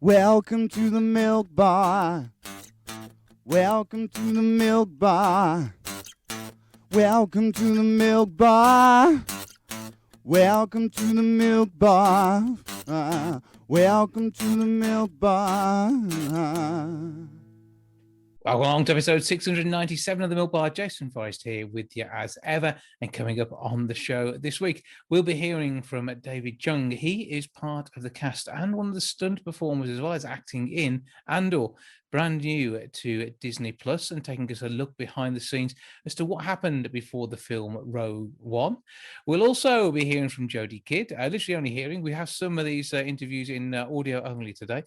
Welcome to the milk bar. Welcome to the milk bar. Welcome to the milk bar. Welcome to the milk bar. Welcome to the milk bar. Welcome along to episode 697 of the Milk Bar. Jason Forrest here with you as ever. And coming up on the show this week, we'll be hearing from David Chung. He is part of the cast and one of the stunt performers, as well as acting in Andor, brand new to Disney Plus, and taking us a look behind the scenes as to what happened before the film Rogue One. We'll also be hearing from Jodie Kidd. Literally only hearing. We have some of these interviews in audio only today,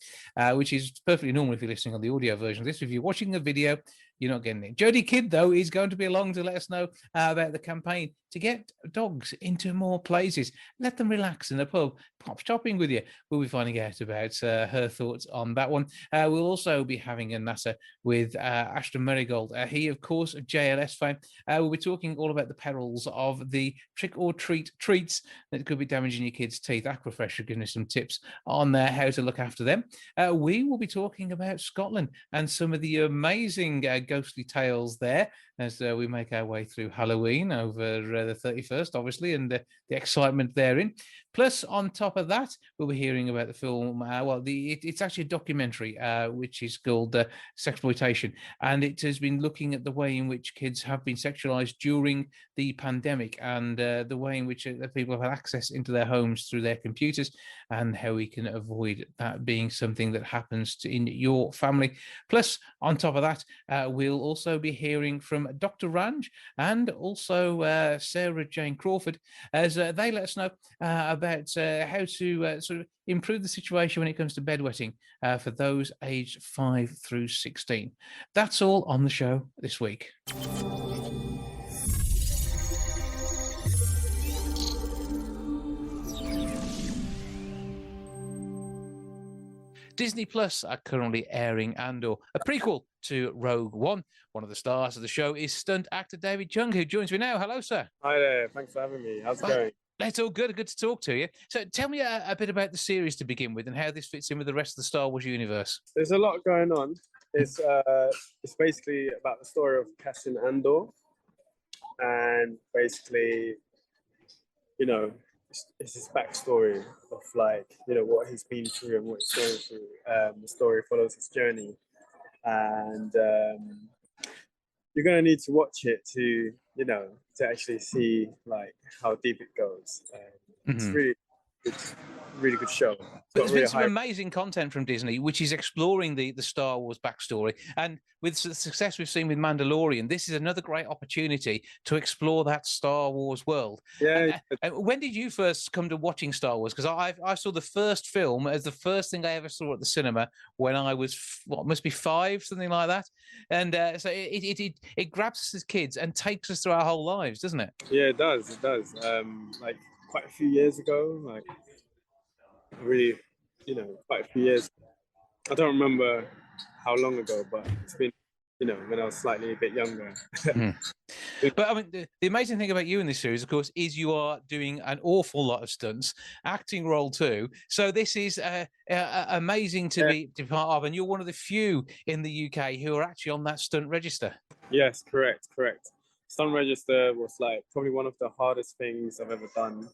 which is perfectly normal if you're listening on the audio version of this. If you're watching the video, you're not getting it. Jodie Kidd, though, is going to be along to let us know about the campaign to get dogs into more places. Let them relax in the pub, pop shopping with you. We'll be finding out about her thoughts on that one. We'll also be having a NASA with Aston Merrygold. He, of course, of JLS fame. We'll be talking all about the perils of the trick-or-treat treats that could be damaging your kids' teeth. Aquafresh are giving us some tips on how to look after them. We will be talking about Scotland and some of the amazing ghostly tales there as we make our way through Halloween over the 31st, obviously, and the excitement therein. Plus, on top of that, we'll be hearing about the film. It's actually a documentary, which is called Sexploitation, and it has been looking at the way in which kids have been sexualized during the pandemic and the way in which people have had access into their homes through their computers, and how we can avoid that being something that happens in your family. Plus, on top of that, we'll also be hearing from Dr. Ranj and also Sarah Jane Crawford as they let us know about how to sort of improve the situation when it comes to bedwetting for those aged 5 through 16. That's all on the show this week. Disney Plus are currently airing Andor, a prequel to Rogue One. One of the stars of the show is stunt actor David Chung, who joins me now. Hello, sir. Hi there. Thanks for having me. How's it going? It's all good. Good to talk to you. So tell me a bit about the series to begin with and how this fits in with the rest of the Star Wars universe. There's a lot going on. It's basically about the story of Cassian Andor. And basically, it's his backstory of what he's been through and what he's going through. The story follows his journey. And you're going to need to watch it to actually see how deep it goes. It's really good show. But there's been some amazing content from Disney, which is exploring the Star Wars backstory. And with the success we've seen with Mandalorian, this is another great opportunity to explore that Star Wars world. Yeah. And when did you first come to watching Star Wars? Because I saw the first film as the first thing I ever saw at the cinema when I was, must be 5, something like that. And so it grabs us as kids and takes us through our whole lives, doesn't it? Yeah, it does. It does. Quite a few years ago, really, quite a few years. I don't remember how long ago, but it's been, when I was slightly a bit younger. But I mean, the amazing thing about you in this series, of course, is you are doing an awful lot of stunts, acting role too. So this is amazing to be part of, and you're one of the few in the UK who are actually on that stunt register. Yes, correct. Stunt register was probably one of the hardest things I've ever done.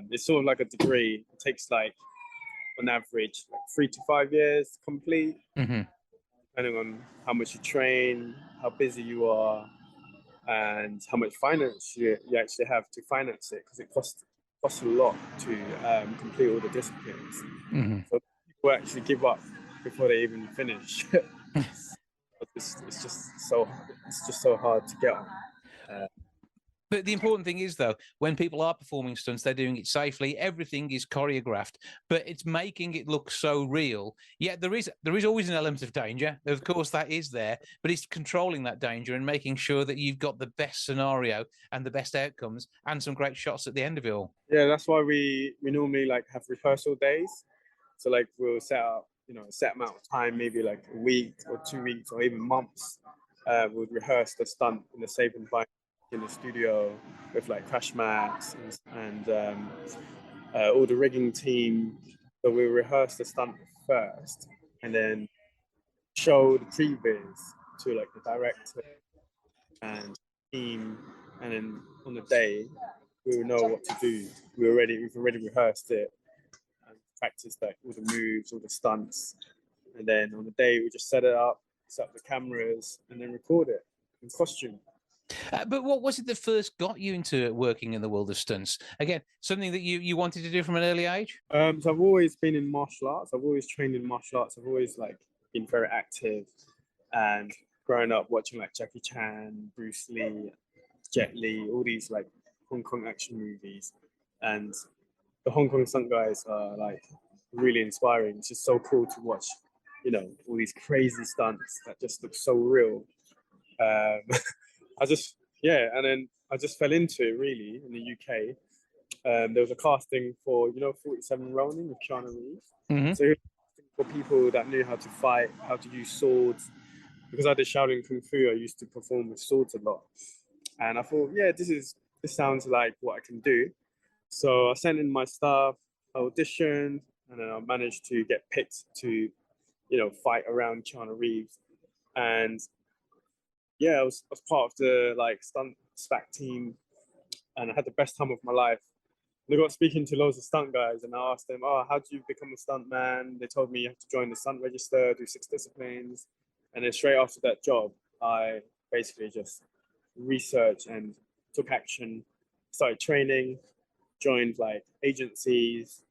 It's sort of like a degree. It takes on average 3 to 5 years to complete, depending on how much you train, how busy you are, and how much finance you actually have to finance it, because it costs a lot to complete all the disciplines. So people actually give up before they even finish. It's just so hard to get on. But the important thing is, though, when people are performing stunts, they're doing it safely. Everything is choreographed, but it's making it look so real. Yet there is always an element of danger. Of course, that is there, but it's controlling that danger and making sure that you've got the best scenario and the best outcomes and some great shots at the end of it all. Yeah, that's why we normally have rehearsal days. So we'll set up, a set amount of time, maybe a week or 2 weeks or even months. We'll rehearse the stunt in a safe environment in the studio with crash mats and all the rigging team So we rehearsed the stunt first, and then show the previs to like the director and team, and then on the day we will know what to do. We've already rehearsed it and practiced like all the moves, all the stunts, and then on the day we just set up the cameras, and then record it in costume. But what was it that first got you into working in the world of stunts? Again, something that you wanted to do from an early age? So I've always been in martial arts. I've always trained in martial arts. I've always like been very active, and growing up watching like Jackie Chan, Bruce Lee, Jet Li, all these like Hong Kong action movies, and the Hong Kong stunt guys are like really inspiring. It's just so cool to watch, you know, all these crazy stunts that just look so real. And then I just fell into it really in the UK. There was a casting for, 47 Ronin with Keanu Reeves. Mm-hmm. So for people that knew how to fight, how to use swords, because I did Shaolin Kung Fu, I used to perform with swords a lot. And I thought, this sounds like what I can do. So I sent in my stuff, I auditioned, and then I managed to get picked to, fight around Keanu Reeves. And I was part of the like stunt SPAC team, and I had the best time of my life. And I got speaking to loads of stunt guys, and I asked them, how do you become a stunt man? They told me you have to join the stunt register, do 6 disciplines. And then straight after that job, I basically just researched and took action, started training, joined like agencies,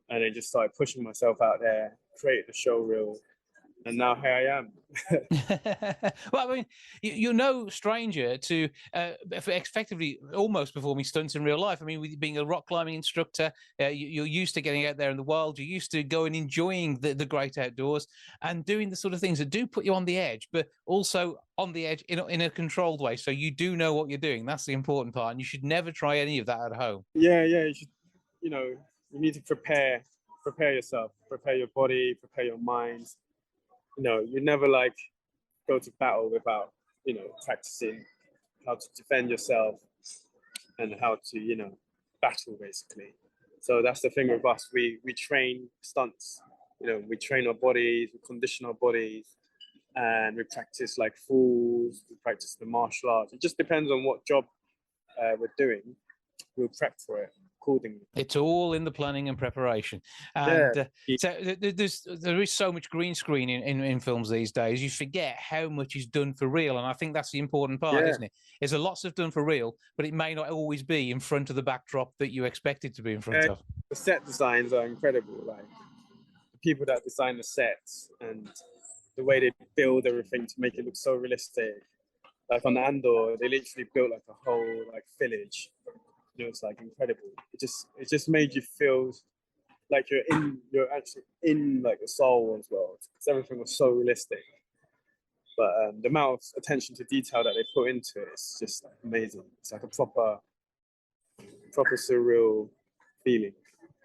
and then just started pushing myself out there, created a show reel, and now here I am. Well, I mean, you're no stranger to effectively almost performing stunts in real life. I mean, with being a rock climbing instructor, you're used to getting out there in the wild. You're used to going enjoying the great outdoors and doing the sort of things that do put you on the edge, but also on the edge in a controlled way. So you do know what you're doing. That's the important part. And you should never try any of that at home. Yeah. You should, you need to prepare yourself, prepare your body, prepare your mind. You never like go to battle without, practicing how to defend yourself and how to, battle basically. So that's the thing with us. We train stunts, we train our bodies, we condition our bodies, and we practice like fools, we practice the martial arts. It just depends on what job we're doing. We'll prep for it accordingly. It's all in the planning and preparation. And so there is so much green screen in films these days. You forget how much is done for real. And I think that's the important part, isn't it? There's a lot of done for real, but it may not always be in front of the backdrop that you expect it to be in front of. The set designs are incredible. Like the people that design the sets and the way they build everything to make it look so realistic. Like on Andor, they literally built like a whole like village. It's like incredible. It just made you feel like you're actually in like a Star Wars world, because everything was so realistic. But the amount of attention to detail that they put into it is just like amazing. It's like a proper surreal feeling.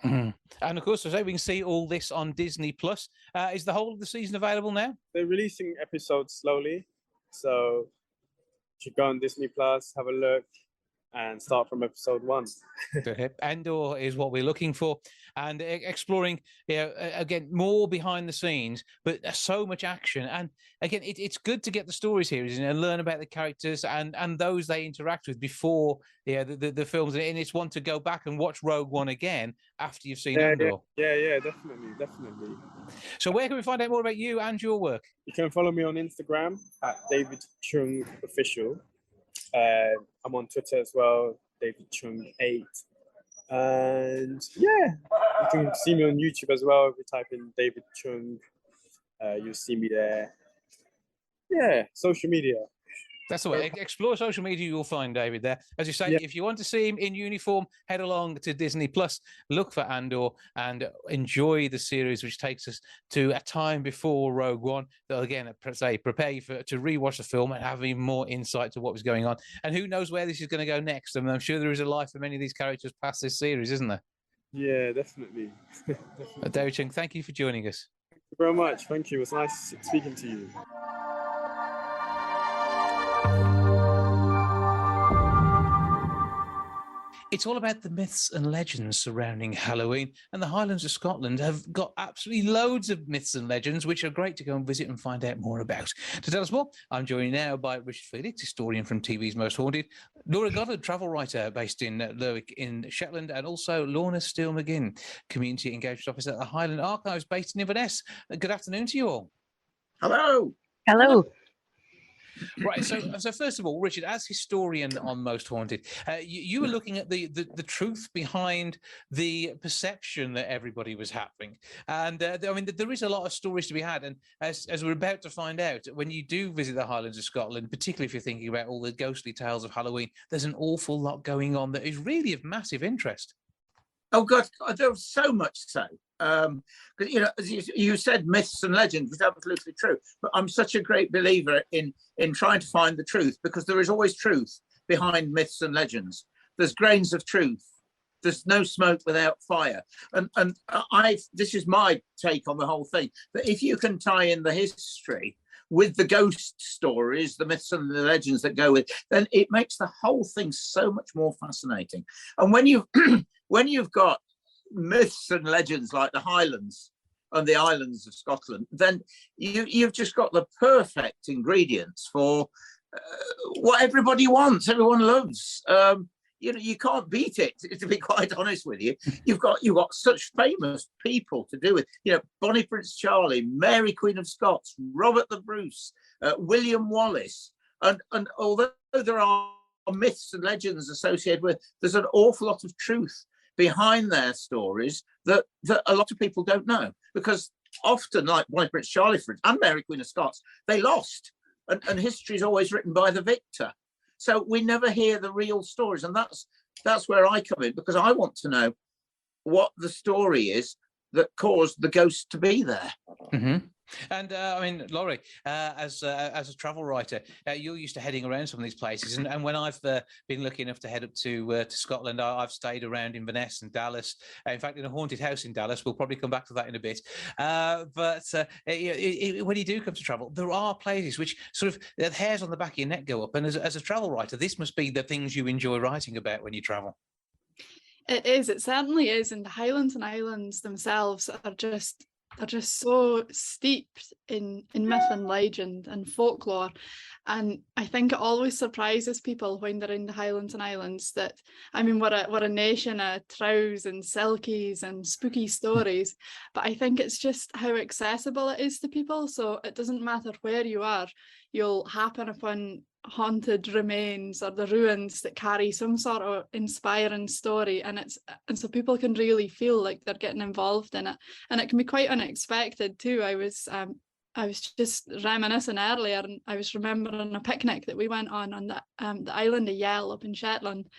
Mm-hmm. And of course, so we can see all this on Disney Plus. Is the whole of the season available now? They're releasing episodes slowly, so you should go on Disney Plus, have a look, and start from episode 1. Andor is what we're looking for, and exploring, again, more behind the scenes, but so much action. And again, it's good to get the stories here, isn't it? And learn about the characters and those they interact with before the films. And it's one to go back and watch Rogue One again after you've seen Andor. Yeah, definitely. So where can we find out more about you and your work? You can follow me on Instagram at David Chung Official. I'm on Twitter as well, David Chung 8. And you can see me on YouTube as well. If you type in David Chung, you'll see me there. Social media. That's the way. Explore social media, you'll find David there. As you say, if you want to see him in uniform, head along to Disney Plus, look for Andor, and enjoy the series, which takes us to a time before Rogue One. That again, prepare you to rewatch the film and have even more insight to what was going on. And who knows where this is going to go next? I mean, I'm sure there is a life for many of these characters past this series, isn't there? Yeah, definitely. David Chung, thank you for joining us. Thank you very much. Thank you. It was nice speaking to you. It's all about the myths and legends surrounding Halloween, and the Highlands of Scotland have got absolutely loads of myths and legends, which are great to go and visit and find out more about. To tell us more, I'm joined now by Richard Felix, historian from TV's Most Haunted, Laurie, Goodlad, travel writer based in Lerwick in Shetland, and also Lorna Steele-McGinn, community engagement officer at the Highland Archives based in Inverness. Good afternoon to you all. Hello. Hello. Right, so first of all, Richard, as historian on Most Haunted, you were looking at the truth behind the perception that everybody was having, and I mean, there is a lot of stories to be had, and as we're about to find out, when you do visit the Highlands of Scotland, particularly if you're thinking about all the ghostly tales of Halloween, there's an awful lot going on that is really of massive interest. Oh God, there was so much so. Because as you said, myths and legends was absolutely true. But I'm such a great believer in trying to find the truth, because there is always truth behind myths and legends. There's grains of truth. There's no smoke without fire. And this is my take on the whole thing. That if you can tie in the history with the ghost stories, the myths and the legends that go with, then it makes the whole thing so much more fascinating. And when you when you've got myths and legends like the Highlands and the islands of Scotland, then you've just got the perfect ingredients for what everybody wants, everyone loves. You can't beat it, to be quite honest with you. You've got such famous people to do with. Bonnie Prince Charlie, Mary Queen of Scots, Robert the Bruce, William Wallace, and although there are myths and legends associated with, there's an awful lot of truth behind their stories that a lot of people don't know, because often, like Bonnie Prince Charlie, for instance, and Mary Queen of Scots, they lost, and history is always written by the victor. So we never hear the real stories, and that's where I come in, because I want to know what the story is that caused the ghost to be there. Mm-hmm. And I mean, Laurie, as a travel writer, you're used to heading around some of these places, and when I've been lucky enough to head up to Scotland, I've stayed around Inverness and Dallas. In fact, in a haunted house in Dallas. We'll probably come back to that in a bit. But when you do come to travel, there are places which sort of the hairs on the back of your neck go up. And as a travel writer, this must be the things you enjoy writing about when you travel. It is. It certainly is. And the Highlands and Islands themselves are just so steeped in myth and legend and folklore, and I think it always surprises people when they're in the Highlands and Islands that, I mean, we're a nation of trows and silkies and spooky stories, but I think it's just how accessible it is to people. So it doesn't matter where you are, you'll happen upon haunted remains or the ruins that carry some sort of inspiring story, and so people can really feel like they're getting involved in it, and it can be quite unexpected too. I was just reminiscing earlier, and I was remembering a picnic that we went on the island of Yell up in Shetland,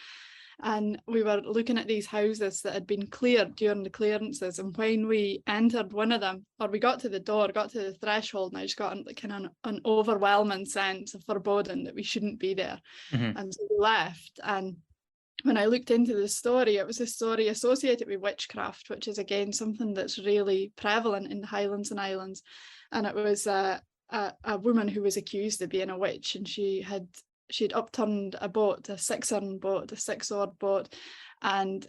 and we were looking at these houses that had been cleared during the clearances, and when we entered one of them, or we got to the threshold, and I just got an overwhelming sense of foreboding that we shouldn't be there. Mm-hmm. And so we left, and when I looked into the story, it was a story associated with witchcraft, which is again something that's really prevalent in the Highlands and Islands, and it was a woman who was accused of being a witch, and she'd upturned a boat, a six-oared boat, and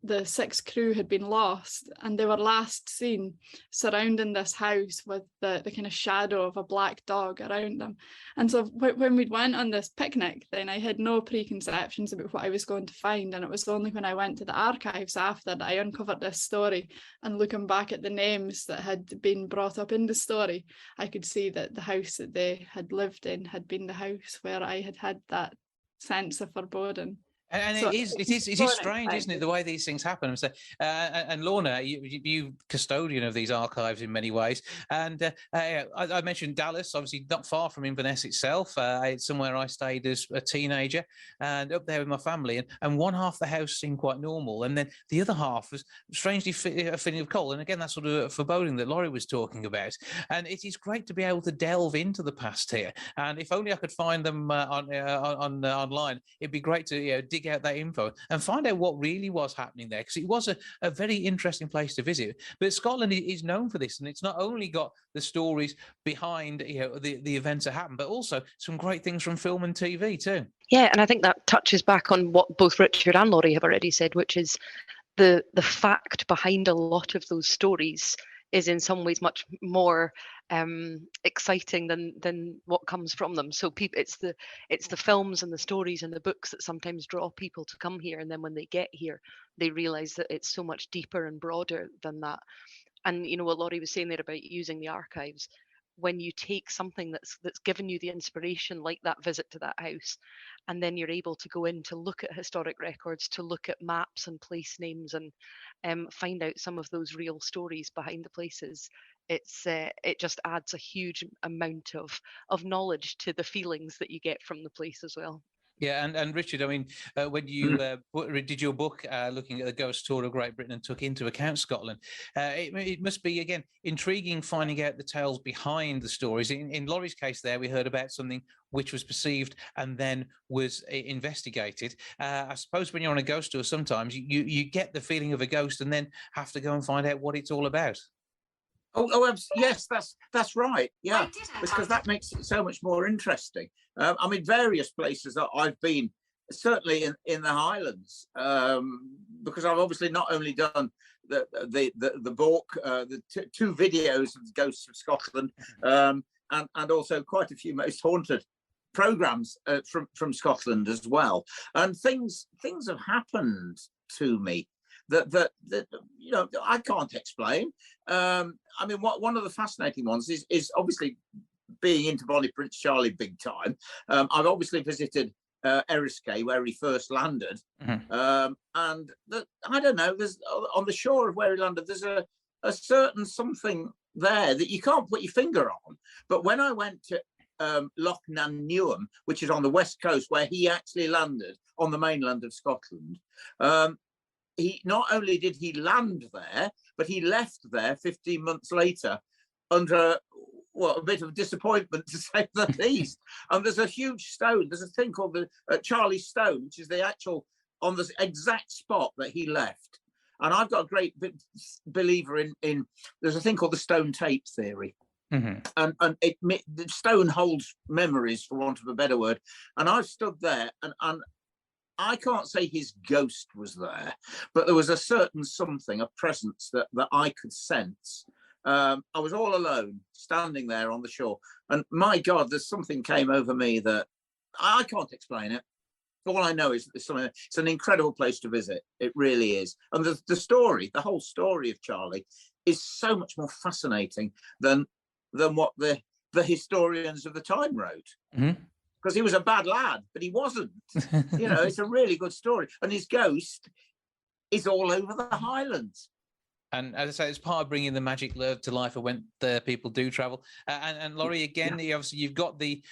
the 6 crew had been lost, and they were last seen surrounding this house with the kind of shadow of a black dog around them. And so when we went on this picnic, then I had no preconceptions about what I was going to find, and it was only when I went to the archives after that I uncovered this story, and looking back at the names that had been brought up in the story, I could see that the house that they had lived in had been the house where I had that sense of foreboding. And so it is strange, isn't it, the way these things happen? So, and Lorna, you custodian of these archives in many ways. And I mentioned Dallas, obviously not far from Inverness itself. It's somewhere I stayed as a teenager, and up there with my family. And one half the house seemed quite normal, and then the other half was strangely filling of coal. And again, that sort of foreboding that Laurie was talking about. And it is great to be able to delve into the past here. And if only I could find them online, it'd be great to dig dig out that info and find out what really was happening there, because it was a very interesting place to visit. But Scotland is known for this, and it's not only got the stories behind the events that happen, but also some great things from film and TV too. Yeah, and I think that touches back on what both Richard and Laurie have already said, which is the fact behind a lot of those stories is in some ways much more exciting than what comes from them. So it's the films and the stories and the books that sometimes draw people to come here, and then when they get here, they realise that it's so much deeper and broader than that. And what Laurie was saying there about using the archives, when you take something that's given you the inspiration, like that visit to that house, and then you're able to go in to look at historic records, to look at maps and place names, and find out some of those real stories behind the places, it just adds a huge amount of knowledge to the feelings that you get from the place as well. Yeah, and Richard, I mean, when you did your book looking at the ghost tour of Great Britain and took into account Scotland, it must be, again, intriguing finding out the tales behind the stories. In Laurie's case there, we heard about something which was perceived and then was investigated. I suppose when you're on a ghost tour, sometimes you get the feeling of a ghost and then have to go and find out what it's all about. Yes, that's right. Yeah, because that makes it so much more interesting. I mean, various places that I've been, certainly in the Highlands, because I've obviously not only done the book, the two videos of the Ghosts of Scotland, and also quite a few Most Haunted programs from Scotland as well. And things have happened to me that I can't explain. I mean, one of the fascinating ones is obviously being into Bonnie Prince Charlie big time. I've obviously visited Eriskay, where he first landed, and I don't know. There's on the shore of where he landed. There's a certain something there that you can't put your finger on. But when I went to Loch Nannewham, which is on the west coast, where he actually landed on the mainland of Scotland. He not only did he land there, but he left there 15 months later under a bit of disappointment, to say the least. And there's a huge stone. There's a thing called the Charlie Stone, which is the actual on the exact spot that he left. And I've got a great believer in there's a thing called the stone tape theory. And the stone holds memories, for want of a better word. And I've stood there and I can't say his ghost was there, but there was a certain something, a presence that I could sense. I was all alone, standing there on the shore, and my God, there's something came over me that I can't explain it. All I know is that it's an incredible place to visit. It really is. And the whole story of Charlie is so much more fascinating than what the historians of the time wrote. Because he was a bad lad, but he wasn't. It's a really good story. And his ghost is all over the Highlands. And as I say, it's part of bringing the magic to life of when the people do travel. And Laurie, again, obviously you've got the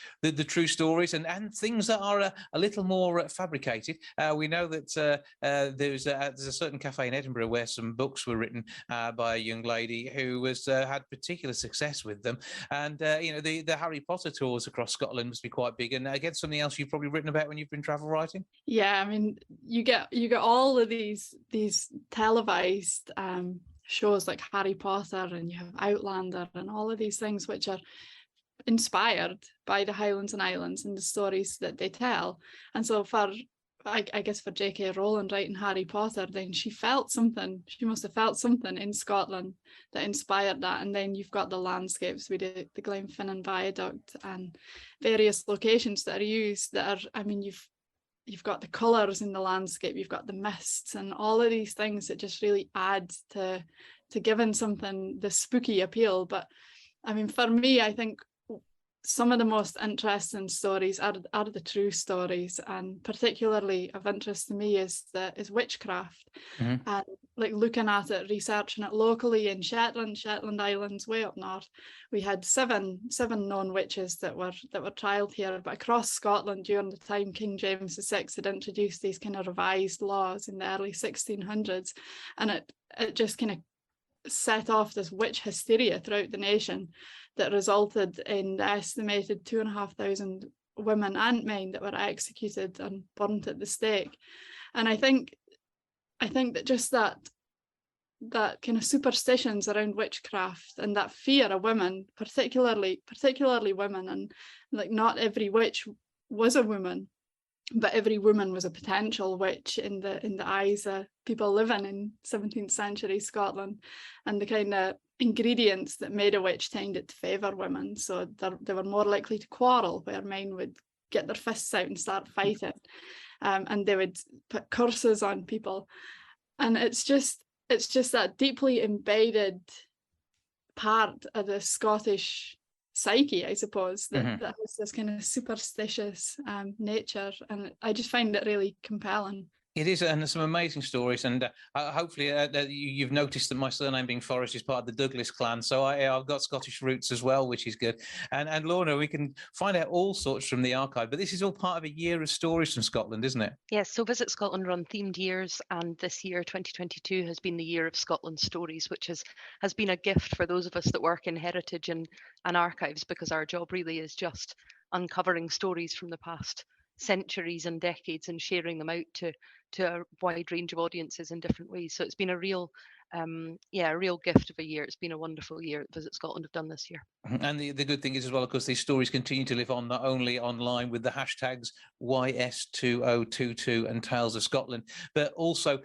true stories and things that are a little more fabricated. We know that there's a certain cafe in Edinburgh where some books were written by a young lady who had particular success with them. And the Harry Potter tours across Scotland must be quite big. And again, something else you've probably written about when you've been travel writing. Yeah, I mean, you get all of these televised shows like Harry Potter, and you have Outlander and all of these things which are inspired by the Highlands and Islands and the stories that they tell. And so I guess for J.K. Rowling writing Harry Potter, then she must have felt something in Scotland that inspired that. And then you've got the landscapes with the Glenfinnan Viaduct and various locations that are used that are, I mean, you've got the colours in the landscape, you've got the mists and all of these things that just really add to giving something the spooky appeal. But I mean, for me, I think some of the most interesting stories are the true stories, and particularly of interest to me is witchcraft. And like looking at it, researching it locally in Shetland Islands, way up north, we had seven known witches that were trialed here. But across Scotland during the time King James VI had introduced these kind of revised laws in the early 1600s, and it just kind of set off this witch hysteria throughout the nation that resulted in the estimated 2,500 women and men that were executed and burnt at the stake. And I think that just that kind of superstitions around witchcraft and that fear of women, particularly women, and like not every witch was a woman, but every woman was a potential witch in the eyes of people living in 17th century Scotland, and the kind of ingredients that made a witch tended to favour women, so they were more likely to quarrel, where men would get their fists out and start fighting, and they would put curses on people. And it's just that deeply embedded part of the Scottish psyche, I suppose, that has this kind of superstitious nature, and I just find it really compelling. It is, and there's some amazing stories, and hopefully you've noticed that my surname being Forrest is part of the Douglas clan, so I've got Scottish roots as well, which is good. And Lorna, we can find out all sorts from the archive, but this is all part of a year of stories from Scotland, isn't it? Yes, so Visit Scotland run themed years, and this year, 2022, has been the year of Scotland stories, which has been a gift for those of us that work in heritage and archives, because our job really is just uncovering stories from the past centuries and decades and sharing them out to a wide range of audiences in different ways. So it's been a real gift of a year. It's been a wonderful year that Visit Scotland have done this year. And the good thing is as well, of course, these stories continue to live on, not only online with the hashtags YS2022 and Tales of Scotland, but also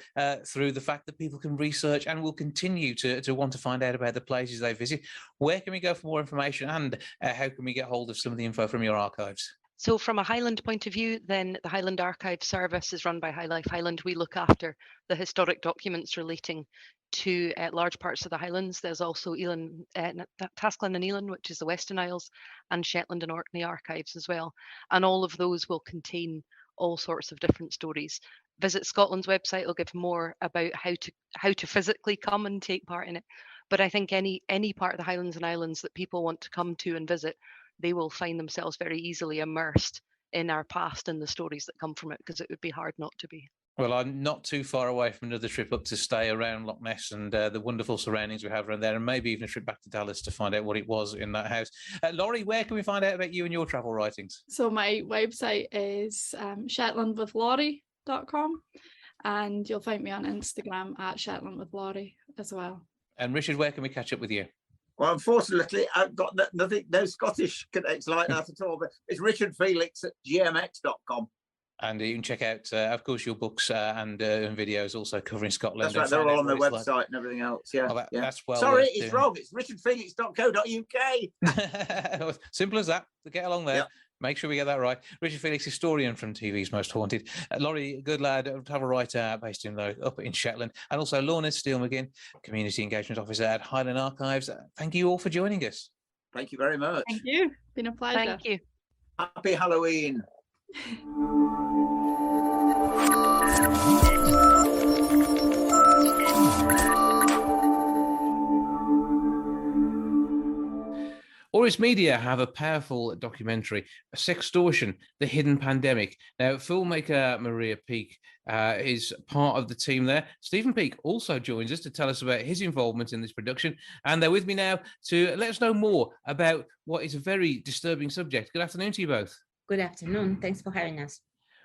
through the fact that people can research and will continue to want to find out about the places they visit. Where can we go for more information, and how can we get hold of some of the info from your archives? So from a Highland point of view, then the Highland Archive Service is run by High Life Highland. We look after the historic documents relating to large parts of the Highlands. There's also Tasclan and Elan, which is the Western Isles, and Shetland and Orkney archives as well. And all of those will contain all sorts of different stories. Visit Scotland's website will give more about how to physically come and take part in it. But I think any part of the Highlands and Islands that people want to come to and visit, they will find themselves very easily immersed in our past and the stories that come from it, because it would be hard not to be. Well, I'm not too far away from another trip up to stay around Loch Ness and the wonderful surroundings we have around there, and maybe even a trip back to Dallas to find out what it was in that house. Laurie, where can we find out about you and your travel writings? So my website is shetlandwithlaurie.com, and you'll find me on Instagram at shetlandwithlaurie as well. And Richard, where can we catch up with you? Well, unfortunately, I've got nothing, no Scottish connection like that at all, but it's Richard Felix at gmx.com. And you can check out, of course, your books and videos also covering Scotland. That's right, they're all on the website and everything else. Yeah. Oh, that's well. Sorry, it's wrong. It's richardfelix.co.uk. Simple as that. To get along there. Yep. Make sure we get that right. Richard Felix, historian from TV's Most Haunted. Laurie Goodlad, travel writer based up in Shetland. And also Lorna Steele-McGinn, Community Engagement Officer at Highland Archives. Thank you all for joining us. Thank you very much. Thank you. Been a pleasure. Thank you. Happy Halloween. Oris Media have a powerful documentary, Sextortion, The Hidden Pandemic. Now, filmmaker Maria Peake is part of the team there. Stephen Peake also joins us to tell us about his involvement in this production. And they're with me now to let us know more about what is a very disturbing subject. Good afternoon to you both. Good afternoon. Thanks for having us.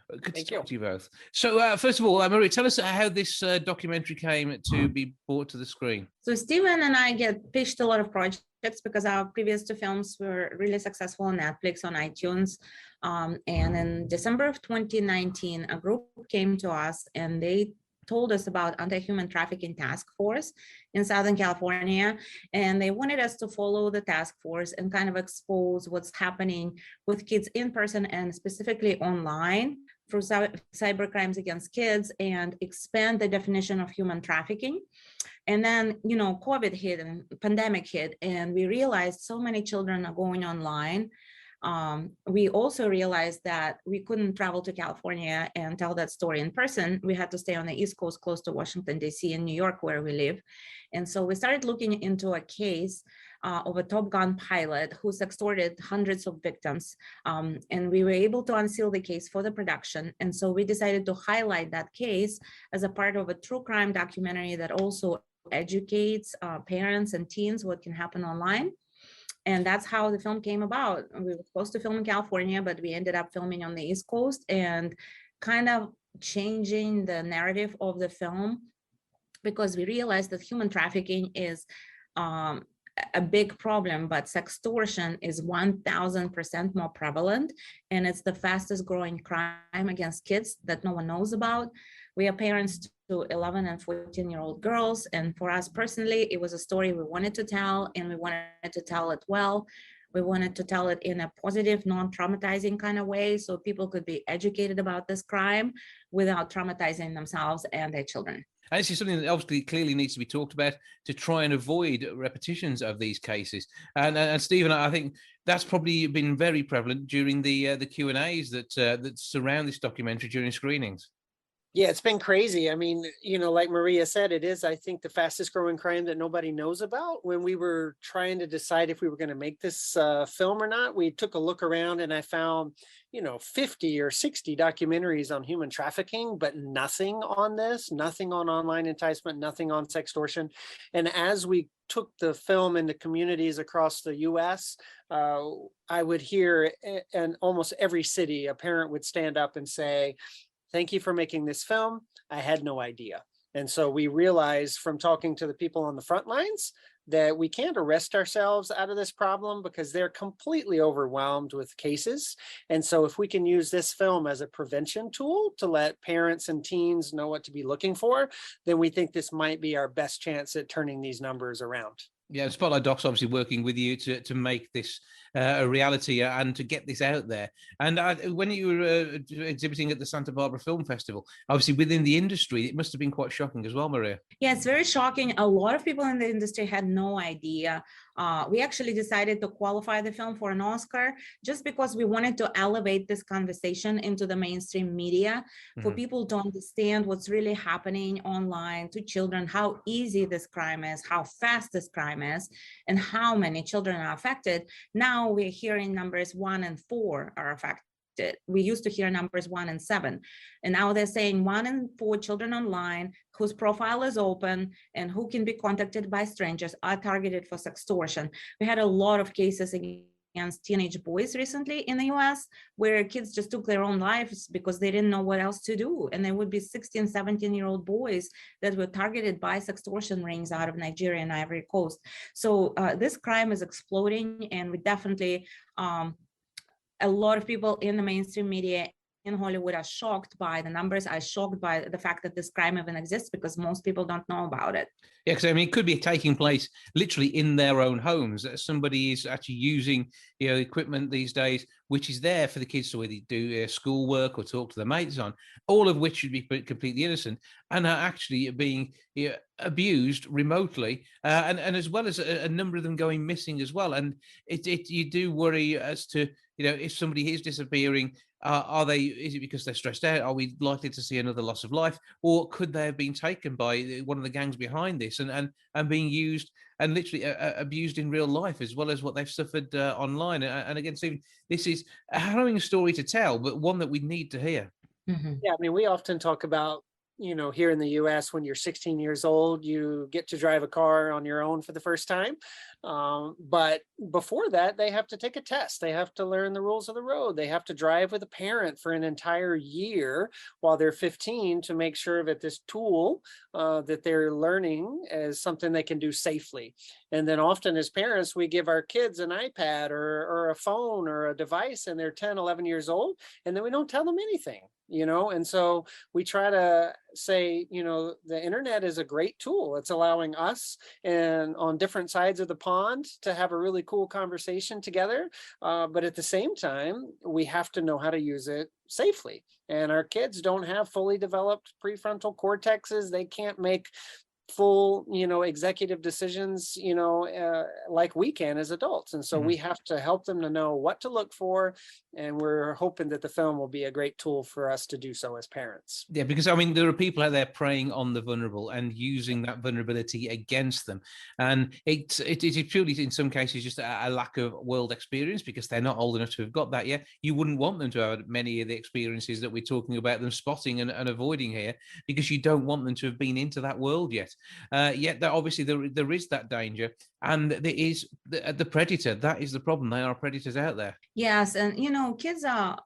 Good to talk to you both. So, first of all, Maria, tell us how this documentary came to be brought to the screen. So Stephen and I get pitched a lot of projects because our previous two films were really successful on Netflix, on iTunes. And in December of 2019, a group came to us and they told us about anti-human trafficking task force in Southern California. And they wanted us to follow the task force and kind of expose what's happening with kids in person and specifically online through cyber crimes against kids, and expand the definition of human trafficking. And then, COVID hit and pandemic hit, and we realized so many children are going online. We also realized that we couldn't travel to California and tell that story in person. We had to stay on the East Coast, close to Washington, D.C. and New York, where we live. And so we started looking into a case of a Top Gun pilot who sextorted hundreds of victims. And we were able to unseal the case for the production. And so we decided to highlight that case as a part of a true crime documentary that also educates parents and teens what can happen online. And that's how the film came about. We were supposed to film in California, but we ended up filming on the East Coast and kind of changing the narrative of the film, because we realized that human trafficking is a big problem, but sextortion is 1000% more prevalent, and it's the fastest growing crime against kids that no one knows about. We are parents to 11 and 14-year-old girls, and for us personally, it was a story we wanted to tell, and we wanted to tell it well. We wanted to tell it in a positive, non-traumatizing kind of way, so people could be educated about this crime without traumatizing themselves and their children. And this is something that obviously clearly needs to be talked about to try and avoid repetitions of these cases. And Stephen, I think that's probably been very prevalent during the Q&As that surround this documentary during screenings. Yeah, it's been crazy. I mean, like Maria said, it is, I think, the fastest growing crime that nobody knows about. When we were trying to decide if we were going to make this film or not, we took a look around and I found, 50 or 60 documentaries on human trafficking, but nothing on this, nothing on online enticement, nothing on sextortion. And as we took the film into communities across the US, I would hear in almost every city, a parent would stand up and say, "Thank you for making this film. I had no idea." And so we realized from talking to the people on the front lines that we can't arrest ourselves out of this problem because they're completely overwhelmed with cases. And so if we can use this film as a prevention tool to let parents and teens know what to be looking for, then we think this might be our best chance at turning these numbers around. Yeah, Spotlight Doc's obviously working with you to make this a reality and to get this out there. And when you were exhibiting at the Santa Barbara Film Festival, obviously within the industry, it must have been quite shocking as well, Maria. Yeah, it's very shocking. A lot of people in the industry had no idea. We actually decided to qualify the film for an Oscar just because we wanted to elevate this conversation into the mainstream media for people to understand what's really happening online to children, how easy this crime is, how fast this crime is, and how many children are affected. Now we're hearing numbers 1 and 4 are affected. We used to hear numbers 1 and 7, and now they're saying 1 in 4 children online whose profile is open and who can be contacted by strangers are targeted for sextortion. We had a lot of cases against teenage boys recently in the US where kids just took their own lives because they didn't know what else to do. And there would be 16, 17-year-old boys that were targeted by sextortion rings out of Nigeria and Ivory Coast. So this crime is exploding, and we definitely, a lot of people in the mainstream media in Hollywood are shocked by the numbers, are shocked by the fact that this crime even exists because most people don't know about it. Yeah, because I mean, it could be taking place literally in their own homes. Somebody is actually using, equipment these days, which is there for the kids to either do schoolwork or talk to their mates on, all of which should be completely innocent and are actually being abused remotely, and as well as a number of them going missing as well. And you do worry as to, if somebody is disappearing, is it because they're stressed out? Are we likely to see another loss of life? Or could they have been taken by one of the gangs behind this and being used and literally abused in real life, as well as what they've suffered online? And again, Stephen, this is a harrowing story to tell, but one that we need to hear. Yeah, I mean, we often talk about, here in the US, when you're 16 years old, you get to drive a car on your own for the first time. But before that, they have to take a test. They have to learn the rules of the road. They have to drive with a parent for an entire year while they're 15 to make sure that this tool that they're learning is something they can do safely. And then often as parents, we give our kids an iPad or a phone or a device, and they're 10, 11 years old, and then we don't tell them anything. And so we try to say, the internet is a great tool. It's allowing us and on different sides of the pond to have a really cool conversation together. But at the same time, we have to know how to use it safely. And our kids don't have fully developed prefrontal cortexes. They can't make full, executive decisions, like we can as adults. And so we have to help them to know what to look for. And we're hoping that the film will be a great tool for us to do so as parents. Yeah, because I mean, there are people out there preying on the vulnerable and using that vulnerability against them. And it is purely, in some cases, just a lack of world experience because they're not old enough to have got that yet. You wouldn't want them to have many of the experiences that we're talking about them spotting and avoiding here, because you don't want them to have been into that world yet. Yet that obviously there is that danger, and there is the predator. That is the problem. There are predators out there. Yes, and kids are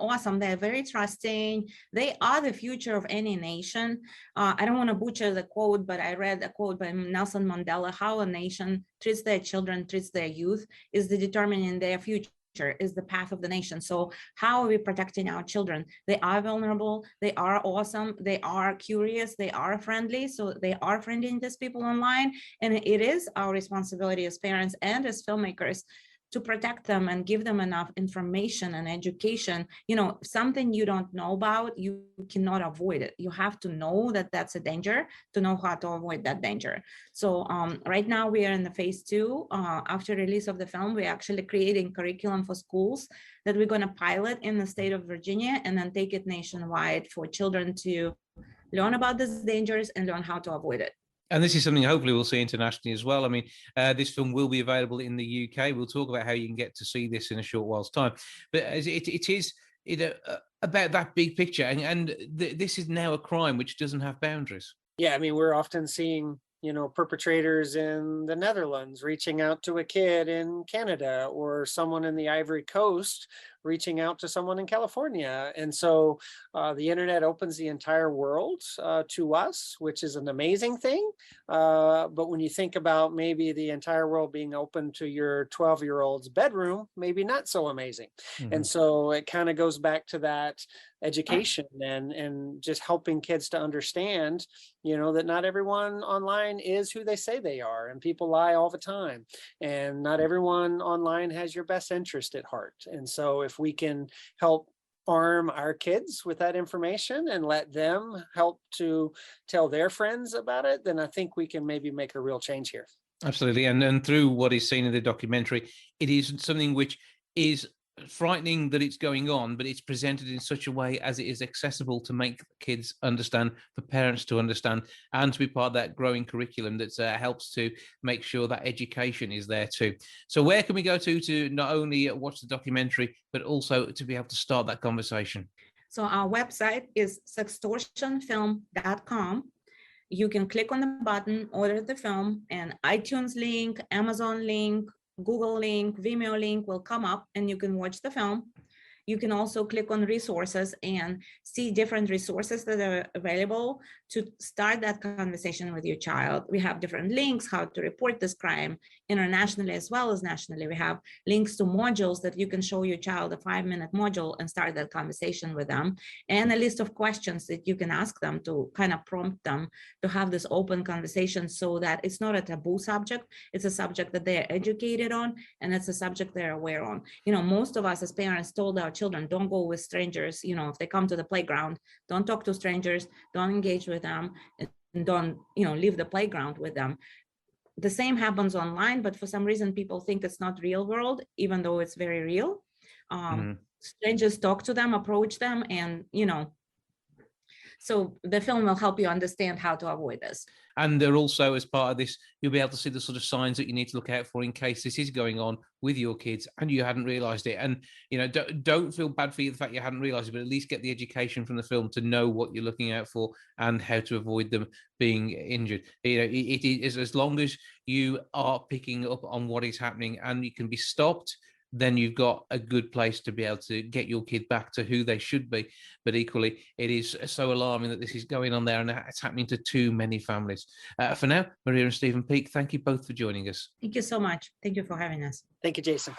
awesome. They're very trusting. They are the future of any nation. I don't want to butcher the quote, but I read a quote by Nelson Mandela: how a nation treats their children, treats their youth, is the determining their future, is the path of the nation. So how are we protecting our children? They are vulnerable, they are awesome, they are curious, they are friendly, so they are friendly these people online, and it is our responsibility as parents and as filmmakers to protect them and give them enough information and education. Something you don't know about, you cannot avoid it. You have to know that that's a danger to know how to avoid that danger. So right now we are in the phase 2. After release of the film, we're actually creating curriculum for schools that we're going to pilot in the state of Virginia and then take it nationwide for children to learn about these dangers and learn how to avoid it. And this is something hopefully we'll see internationally as well. I mean, this film will be available in the UK. We'll talk about how you can get to see this in a short while's time. But it is about that big picture. And this is now a crime which doesn't have boundaries. Yeah, I mean, we're often seeing, perpetrators in the Netherlands reaching out to a kid in Canada, or someone in the Ivory Coast reaching out to someone in California. And so the internet opens the entire world to us, which is an amazing thing. But when you think about maybe the entire world being open to your 12-year-old's bedroom, maybe not so amazing. Mm-hmm. And so it kind of goes back to that education and just helping kids to understand, that not everyone online is who they say they are, and people lie all the time, and not everyone online has your best interest at heart. And so if we can help arm our kids with that information and let them help to tell their friends about it, then I think we can maybe make a real change here. Absolutely. And through what is seen in the documentary, it is something which is frightening that it's going on, but it's presented in such a way as it is accessible to make kids understand, for parents to understand, and to be part of that growing curriculum that helps to make sure that education is there too. So where can we go to not only watch the documentary, but also to be able to start that conversation? So our website is sextortionfilm.com. You can click on the button, order the film, and iTunes link, Amazon link, Google link, Vimeo link will come up and you can watch the film. You can also click on resources and see different resources that are available to start that conversation with your child. We have different links, how to report this crime internationally as well as nationally. We have links to modules that you can show your child, a 5-minute module, and start that conversation with them, and a list of questions that you can ask them to kind of prompt them to have this open conversation, so that it's not a taboo subject. It's a subject that they are educated on, and it's a subject they're aware on. Most of us as parents told our children, don't go with strangers. If they come to the playground, don't talk to strangers, don't engage with them, and don't leave the playground with them. The same happens online, but for some reason people think it's not real world, even though it's very real. Strangers talk to them, approach them, and so the film will help you understand how to avoid this. And they're also, as part of this, you'll be able to see the sort of signs that you need to look out for in case this is going on with your kids and you hadn't realized it. And, don't feel bad for the fact you hadn't realized it, but at least get the education from the film to know what you're looking out for and how to avoid them being injured. It is, as long as you are picking up on what is happening and you can be stopped, then you've got a good place to be able to get your kid back to who they should be. But equally, it is so alarming that this is going on there and it's happening to too many families. For now, Maria and Stephen Peake, thank you both for joining us. Thank you so much. Thank you for having us. Thank you, Jason.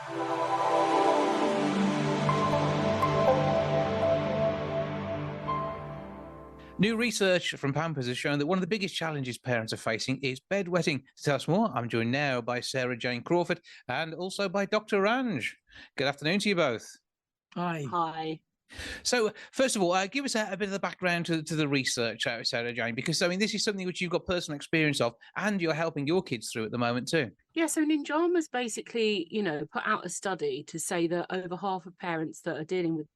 New research from Pampers has shown that one of the biggest challenges parents are facing is bedwetting. To tell us more, I'm joined now by Sarah Jane Crawford and also by Dr. Ranj. Good afternoon to you both. Hi. Hi. So, first of all, give us a bit of the background to the research, Sarah Jane, because, this is something which you've got personal experience of and you're helping your kids through at the moment too. Yeah, so Ninjama's basically, put out a study to say that over half of parents that are dealing with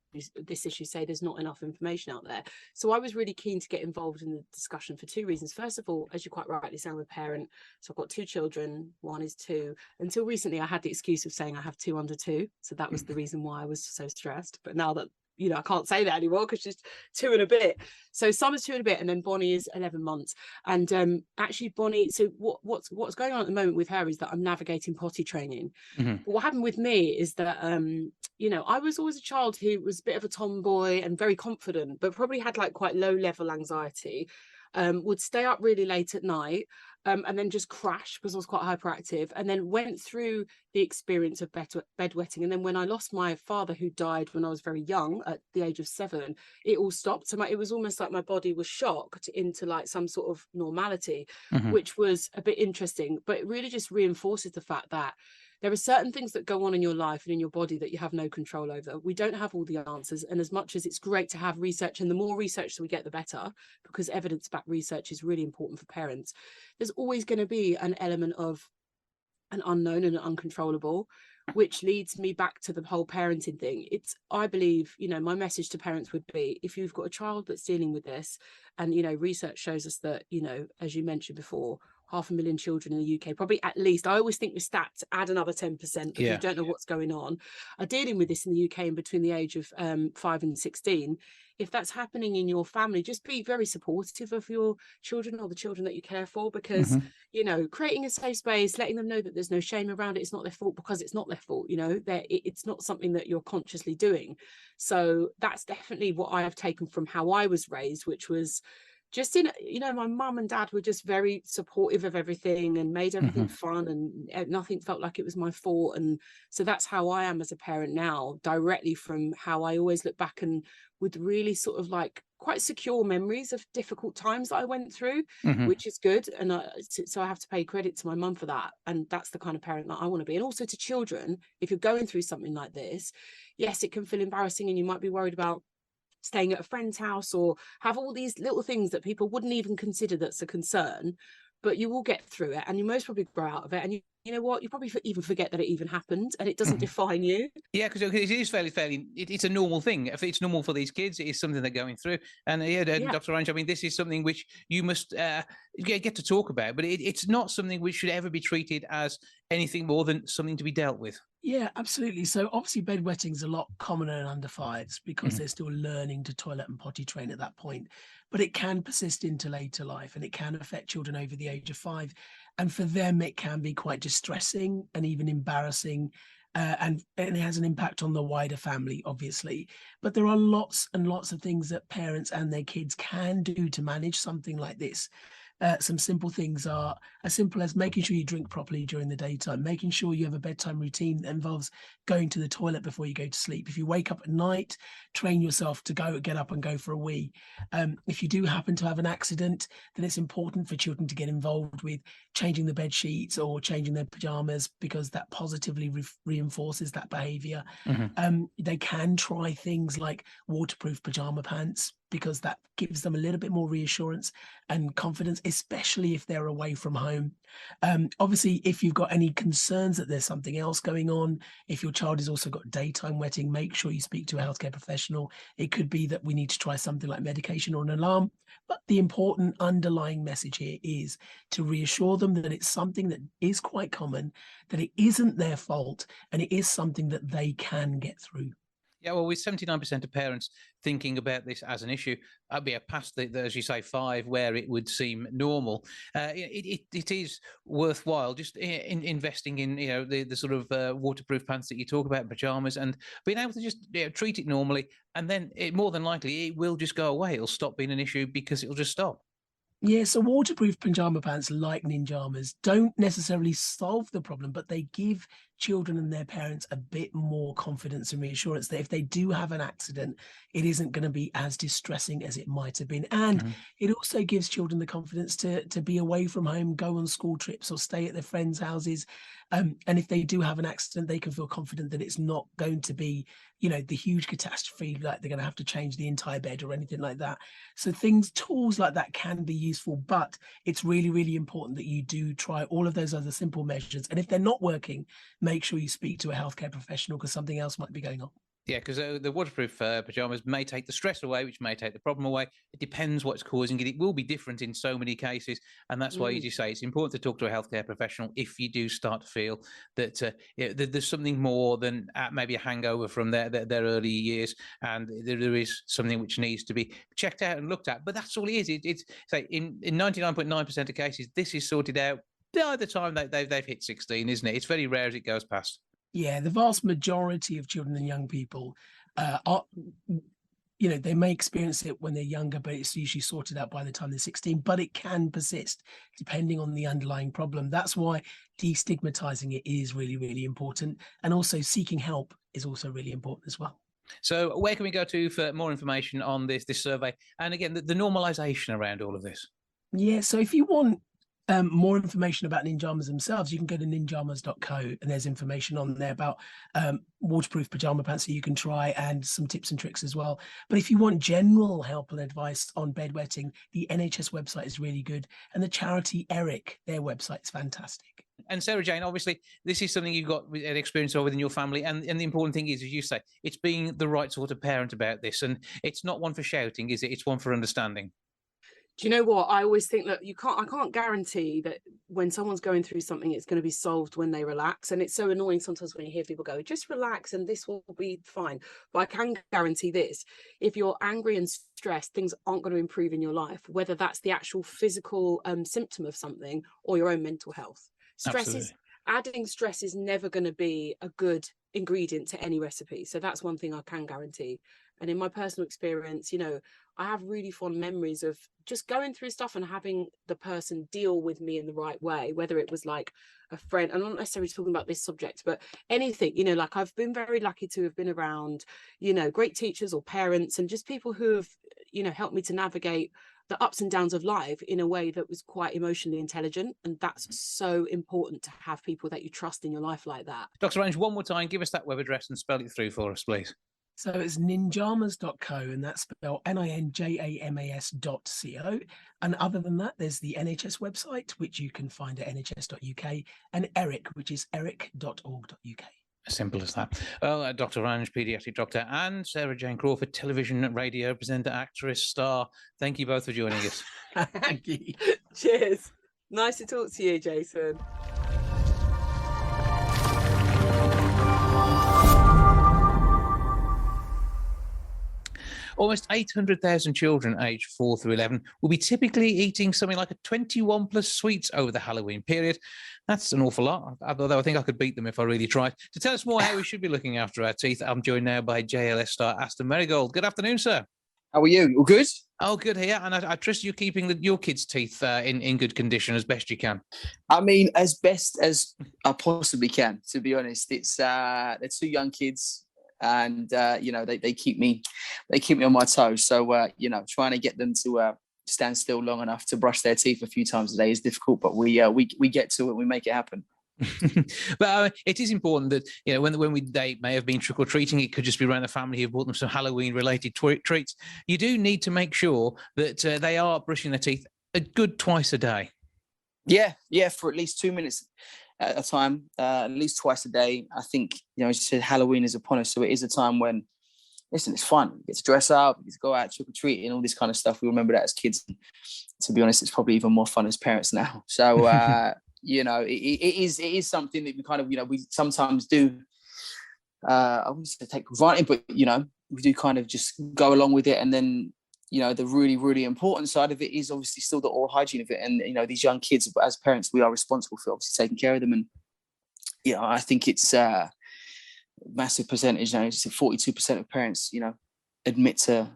this issue say there's not enough information out there. So I was really keen to get involved in the discussion for two reasons. First of all, as you quite rightly say, I'm a parent. So I've got 2 children, one is 2. Until recently, I had the excuse of saying I have 2 under 2. So that was the reason why I was so stressed. But now that I can't say that anymore because she's 2 and a bit. So Summer's 2 and a bit, and then Bonnie is 11 months. And actually Bonnie, so what's going on at the moment with her is that I'm navigating potty training. But what happened with me is that I was always a child who was a bit of a tomboy and very confident, but probably had like quite low level anxiety. Would stay up really late at night, and then just crash because I was quite hyperactive, and then went through the experience of bedwetting. And then when I lost my father, who died when I was very young at the age of 7, it all stopped. So it was almost like my body was shocked into like some sort of normality, which was a bit interesting, but it really just reinforces the fact that there are certain things that go on in your life and in your body that you have no control over. We don't have all the answers. And as much as it's great to have research, and the more research that we get, the better, because evidence-backed research is really important for parents, there's always going to be an element of an unknown and an uncontrollable, which leads me back to the whole parenting thing. I believe, my message to parents would be, if you've got a child that's dealing with this, and, research shows us that, as you mentioned before, 500,000 children in the UK, probably at least, I always think with stats, add another 10% because we don't know what's going on, are dealing with this in the UK in between the age of 5 and 16. If that's happening in your family, just be very supportive of your children or the children that you care for, because, creating a safe space, letting them know that there's no shame around it, it's not their fault, because it's not their fault, it's not something that you're consciously doing. So that's definitely what I have taken from how I was raised, which was just my mum and dad were just very supportive of everything and made everything fun, and nothing felt like it was my fault. And so that's how I am as a parent now, directly from how I always look back and with really sort of like quite secure memories of difficult times that I went through, which is good. And so I have to pay credit to my mum for that. And that's the kind of parent that I want to be. And also to children, if you're going through something like this, yes, it can feel embarrassing and you might be worried about staying at a friend's house or have all these little things that people wouldn't even consider that's a concern, but you will get through it and you most probably grow out of it. And you know what, you probably even forget that it even happened, and it doesn't define you. Yeah, because it is fairly it's a normal thing. If it's normal for these kids, it is something they're going through. And Dr. Ranj, I mean, this is something which you must get to talk about, but it's not something which should ever be treated as anything more than something to be dealt with. Yeah, absolutely. So obviously bedwetting is a lot commoner in under 5s because they're still learning to toilet and potty train at that point. But it can persist into later life, and it can affect children over the age of 5. And for them, it can be quite distressing and even embarrassing. And it has an impact on the wider family, obviously. But there are lots and lots of things that parents and their kids can do to manage something like this. Some simple things are as simple as making sure you drink properly during the daytime, making sure you have a bedtime routine that involves going to the toilet before you go to sleep. If you wake up at night, train yourself to get up and go for a wee. If you do happen to have an accident, then it's important for children to get involved with changing the bed sheets or changing their pajamas, because that positively reinforces that behavior. They can try things like waterproof pajama pants, because that gives them a little bit more reassurance and confidence, especially if they're away from home. Obviously, if you've got any concerns that there's something else going on, if your child has also got daytime wetting, make sure you speak to a healthcare professional. It could be that we need to try something like medication or an alarm. But the important underlying message here is to reassure them that it's something that is quite common, that it isn't their fault, and it is something that they can get through. Yeah, well, with 79% of parents thinking about this as an issue, I'd be past the, as you say, 5, where it would seem normal. It is worthwhile just investing in, the sort of waterproof pants that you talk about, pajamas, and being able to just treat it normally, and then more than likely it will just go away. It'll stop being an issue because it'll just stop. Yeah, so waterproof pajama pants, like ninjamas, don't necessarily solve the problem, but they give children and their parents a bit more confidence and reassurance that if they do have an accident, it isn't going to be as distressing as it might have been. And it also gives children the confidence to be away from home, go on school trips or stay at their friends' houses. And if they do have an accident, they can feel confident that it's not going to be, the huge catastrophe, like they're going to have to change the entire bed or anything like that. So tools like that can be useful, but it's really, really important that you do try all of those other simple measures. And if they're not working, make sure you speak to a healthcare professional, because something else might be going on. Yeah, because the waterproof pajamas may take the stress away, which may take the problem away. It depends what's causing it. It will be different in so many cases. And that's why, as you say, it's important to talk to a healthcare professional if you do start to feel that there's something more than maybe a hangover from their early years. And there is something which needs to be checked out and looked at. But that's all it is. It's say in 99.9% of cases, this is sorted out by the time they've hit 16, isn't it? It's very rare as it goes past. Yeah, the vast majority of children and young people are, they may experience it when they're younger, but it's usually sorted out by the time they're 16, but it can persist depending on the underlying problem. That's why destigmatizing it is really, really important. And also seeking help is also really important as well. So where can we go to for more information on this survey? And again, the normalization around all of this. Yeah, so if you want more information about ninjamas themselves, you can go to ninjamas.co, and there's information on there about waterproof pajama pants that you can try and some tips and tricks as well. But if you want general help and advice on bedwetting, the NHS website is really good, and the charity Eric, their website is fantastic. And Sarah Jane, obviously, this is something you've got an experience of within your family. And the important thing is, as you say, it's being the right sort of parent about this. And it's not one for shouting, is it? It's one for understanding. Do you know what? I always think that I can't guarantee that when someone's going through something, it's going to be solved when they relax. And it's so annoying sometimes when you hear people go, just relax and this will be fine. But I can guarantee this: if you're angry and stressed, things aren't going to improve in your life, whether that's the actual physical symptom of something or your own mental health. Adding stress is never going to be a good ingredient to any recipe. So that's one thing I can guarantee. And in my personal experience, I have really fond memories of just going through stuff and having the person deal with me in the right way, whether it was like a friend. I'm not necessarily talking about this subject, but anything, like I've been very lucky to have been around, great teachers or parents and just people who have, helped me to navigate the ups and downs of life in a way that was quite emotionally intelligent. And that's so important, to have people that you trust in your life like that. Dr. Ranj, one more time, give us that web address and spell it through for us, please. So it's ninjamas.co, and that's spelled ninjamas.co. And other than that, there's the NHS website, which you can find at nhs.uk, and Eric, which is eric.org.uk. As simple as that. Well, Dr. Ranj, paediatric doctor, and Sarah Jane Crawford, television and radio presenter, actress, star. Thank you both for joining us. Thank you. Cheers. Nice to talk to you, Jason. Almost 800,000 children aged 4 through 11 will be typically eating something like a 21 plus sweets over the Halloween period. That's an awful lot, although I think I could beat them if I really tried. To tell us more how we should be looking after our teeth, I'm joined now by JLS star Aston Merrygold. Good afternoon, sir. How are you? All good? Oh, good here. And I trust you're keeping your kids' teeth in good condition as best you can. I mean, as best as I possibly can, to be honest. It's they're two young kids. And they keep me on my toes. So trying to get them to stand still long enough to brush their teeth a few times a day is difficult. But we get to it. We make it happen. But it is important that when they may have been trick or treating, it could just be around the family who bought them some Halloween related treats. You do need to make sure that they are brushing their teeth a good twice a day. Yeah, for at least 2 minutes at a time, at least twice a day. I think, as you said, Halloween is upon us. So it is a time when, listen, it's fun. You get to dress up, you get to go out, trick-or-treating, all this kind of stuff. We remember that as kids. To be honest, it's probably even more fun as parents now. So, it is something that we kind of, we sometimes do, I wouldn't say take for granted, but, we do kind of just go along with it. And then, the really, really important side of it is obviously still the oral hygiene of it. And, these young kids, but as parents, we are responsible for obviously taking care of them. And, I think it's a massive percentage. 42% of parents, admit to,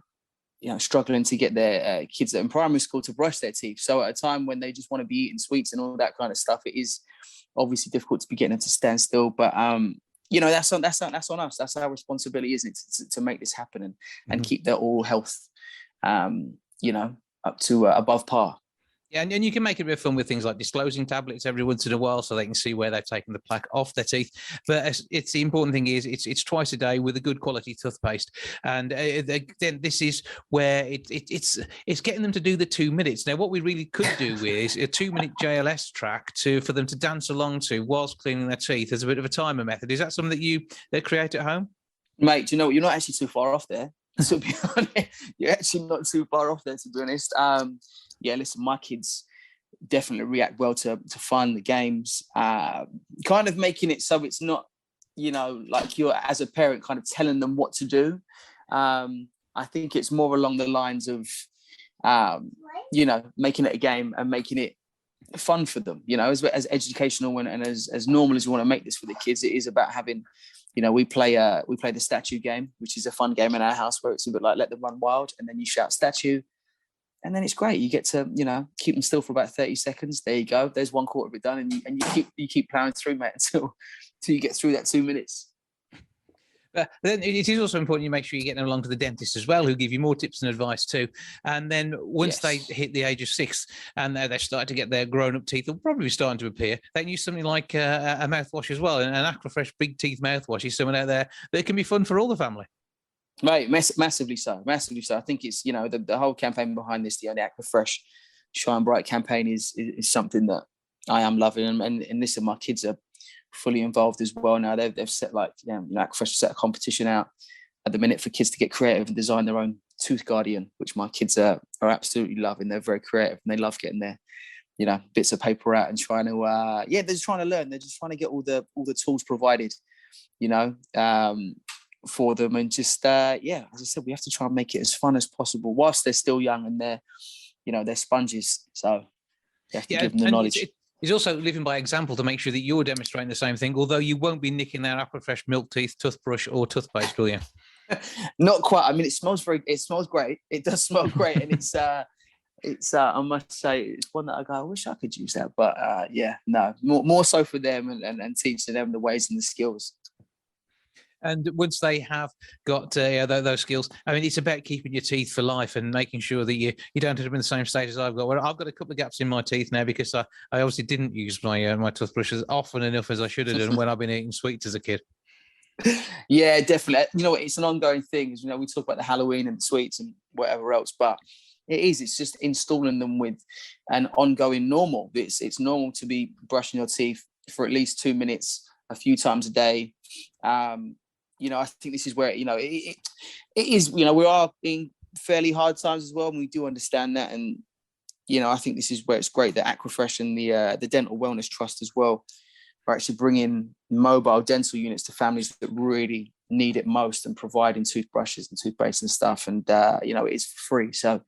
struggling to get their kids that are in primary school to brush their teeth. So at a time when they just want to be eating sweets and all that kind of stuff, it is obviously difficult to be getting them to stand still. But, that's on us. That's our responsibility, isn't it, to make this happen and keep their oral health up to above par. Yeah, and you can make it a bit of fun with things like disclosing tablets every once in a while so they can see where they've taken the plaque off their teeth. But it's the important thing is it's twice a day with a good quality toothpaste. And then this is where it's getting them to do the 2 minutes. Now, what we really could do is a 2-minute JLS track for them to dance along to whilst cleaning their teeth as a bit of a timer method. Is that something that they create at home? Mate, do you know what? You're not actually too far off there. To be honest, you're actually not too far off there. To be honest, yeah. Listen, my kids definitely react well to fun, the games. Kind of making it so it's not, like you're as a parent kind of telling them what to do. I think it's more along the lines of, making it a game and making it fun for them. As educational and as normal as we want to make this for the kids, it is about having. We play the statue game, which is a fun game in our house where it's a bit like let them run wild, and then you shout statue, and then it's great. You get to keep them still for about 30 seconds. There you go. There's 1/4 of it done, and you keep plowing through, mate, until you get through that 2 minutes. But then it is also important you make sure you get them along to the dentist as well, who give you more tips and advice too. And then once they hit the age of 6 and they start to get their grown-up teeth, they'll probably be starting to appear. They can use something like a mouthwash as well. And an Aquafresh big teeth mouthwash is something out there that can be fun for all the family. Right, massively so. I think it's the whole campaign behind this, the Aquafresh Shine Bright campaign is something that I am loving, and listen, my kids are fully involved as well now. They've set Aquafresh set a competition out at the minute for kids to get creative and design their own tooth guardian, which my kids are absolutely loving. They're very creative and they love getting their bits of paper out and trying to they're just trying to learn. They're just trying to get all the tools provided for them, and just as I said, we have to try and make it as fun as possible whilst they're still young and they're sponges, so you have to give them the knowledge. He's also living by example to make sure that you're demonstrating the same thing, although you won't be nicking their Aquafresh milk teeth, toothbrush or toothpaste, will you? Not quite. I mean, it smells great. It does smell great. And it's I must say, it's one that I go, I wish I could use that. But more so for them and teaching them the ways and the skills. And once they have got those skills, I mean, it's about keeping your teeth for life and making sure that you don't end up in the same state as I've got. Well, I've got a couple of gaps in my teeth now because I obviously didn't use my toothbrush as often enough as I should have done when I've been eating sweets as a kid. Yeah, definitely. It's an ongoing thing. We talk about the Halloween and the sweets and whatever else, but it's just installing them with an ongoing normal. It's normal to be brushing your teeth for at least 2 minutes a few times a day. I think this is where, it is, we are in fairly hard times as well, and we do understand that. And, I think this is where it's great that Aquafresh and the Dental Wellness Trust as well are actually bringing mobile dental units to families that really need it most and providing toothbrushes and toothpaste and stuff. And, it is free. So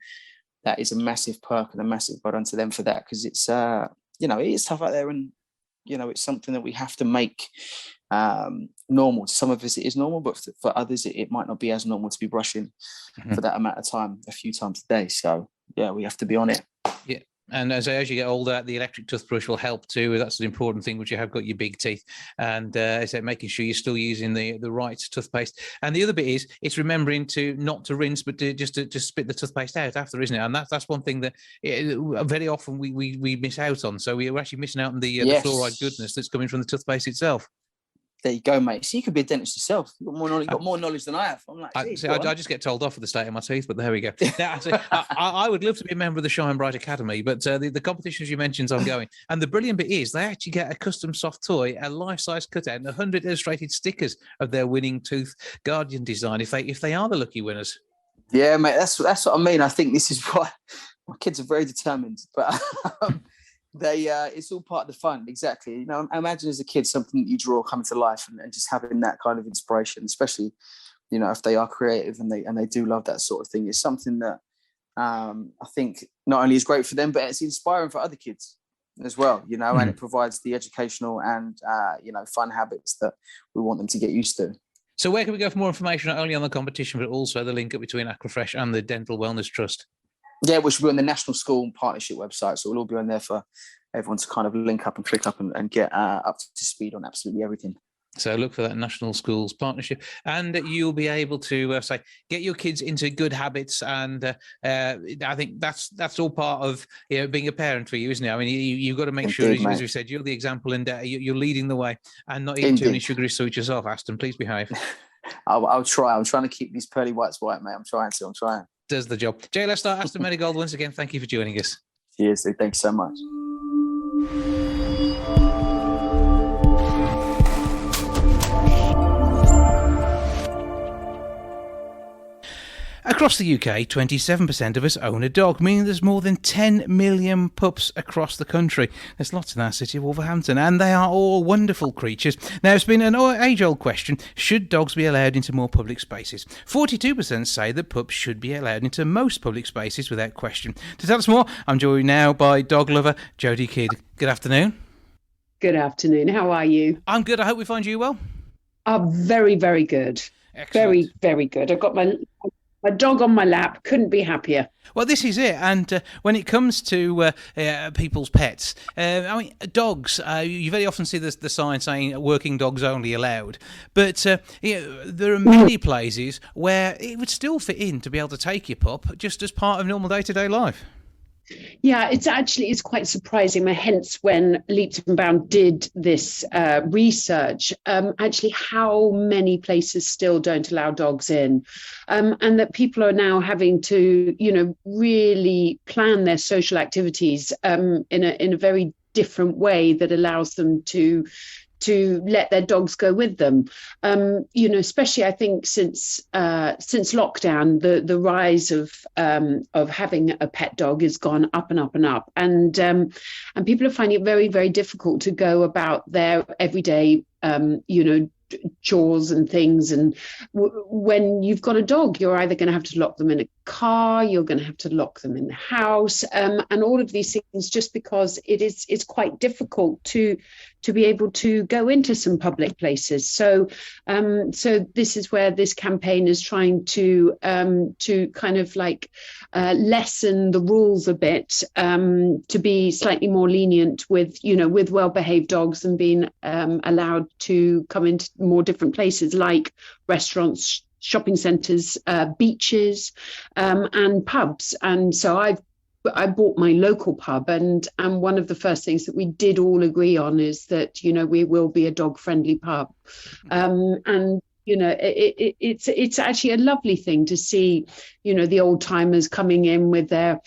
that is a massive perk and a massive well done to them for that, because it's, it is tough out there, and, it's something that we have to make normal. To some of us it is normal, but for others it might not be as normal to be brushing for that amount of time a few times a day. So we have to be on it. Yeah. And as you get older, the electric toothbrush will help too. That's an important thing, which you have got your big teeth. And as I said, making sure you're still using the right toothpaste. And the other bit is, it's remembering not to rinse, but to just spit the toothpaste out after, isn't it? And that's one thing that very often we miss out on. So we're actually missing out on the fluoride goodness that's coming from the toothpaste itself. There you go, mate. So you could be a dentist yourself. You've got more knowledge than I have. I'm like, I just get told off for the state of my teeth, but there we go. Now, I would love to be a member of the Shine Bright Academy, but the competitions you mentioned are ongoing. And the brilliant bit is they actually get a custom soft toy, a life-size cutout, and 100 illustrated stickers of their winning tooth guardian design if they are the lucky winners. Yeah, mate. That's what I mean. I think this is why my kids are very determined, but. It's all part of the fun. Exactly. Imagine as a kid something that you draw coming to life, and just having that kind of inspiration, especially, if they are creative and they do love that sort of thing. It's something that I think not only is great for them, but it's inspiring for other kids as well, and it provides the educational and, fun habits that we want them to get used to. So where can we go for more information, not only on the competition, but also the link up between Aquafresh and the Dental Wellness Trust? Yeah, which will be on the National School Partnership website. So we'll all be on there for everyone to kind of link up and click up and get up to speed on absolutely everything. So look for that National Schools Partnership, and you'll be able to get your kids into good habits. And I think that's all part of being a parent for you, isn't it? I mean, you've got to make sure, as we said, you're the example, and you're leading the way, and not eating too many sugary sweets yourself. Aston, please behave. I'll try. I'm trying to keep these pearly whites white, mate. I'm trying. Does the job. Jay, let's start. Aston Merrygold, once again, thank you for joining us. Cheers. Thanks so much. Across the UK, 27% of us own a dog, meaning there's more than 10 million pups across the country. There's lots in our city of Wolverhampton, and they are all wonderful creatures. Now, it's been an age-old question: should dogs be allowed into more public spaces? 42% say that pups should be allowed into most public spaces without question. To tell us more, I'm joined now by dog lover Jodie Kidd. Good afternoon. Good afternoon. How are you? I'm good. I hope we find you well. Very, very good. Excellent. Very, very good. I've got my dog on my lap. Couldn't be happier. Well, this is it. And when it comes to people's pets, I mean, dogs, you very often see the sign saying working dogs only allowed. But there are many places where it would still fit in to be able to take your pup just as part of normal day-to-day life. Yeah, it's quite surprising. Hence, when Leaps and Bounds did this research, actually how many places still don't allow dogs in, and that people are now having to, really plan their social activities in a very different way that allows them to let their dogs go with them. Especially I think since lockdown, the rise of having a pet dog has gone up and up and up, and people are finding it very, very difficult to go about their everyday chores and things. And when you've got a dog, you're either going to have to lock them in a car, you're going to have to lock them in the house, and all of these things, just because it's quite difficult to be able to go into some public places. So this is where this campaign is trying to kind of like lessen the rules a bit, to be slightly more lenient with well-behaved dogs and being allowed to come into more different places like restaurants, shopping centres, beaches, and pubs. And so I bought my local pub, and one of the first things that we did all agree on is that we will be a dog-friendly pub, and it's actually a lovely thing to see the old timers coming in with their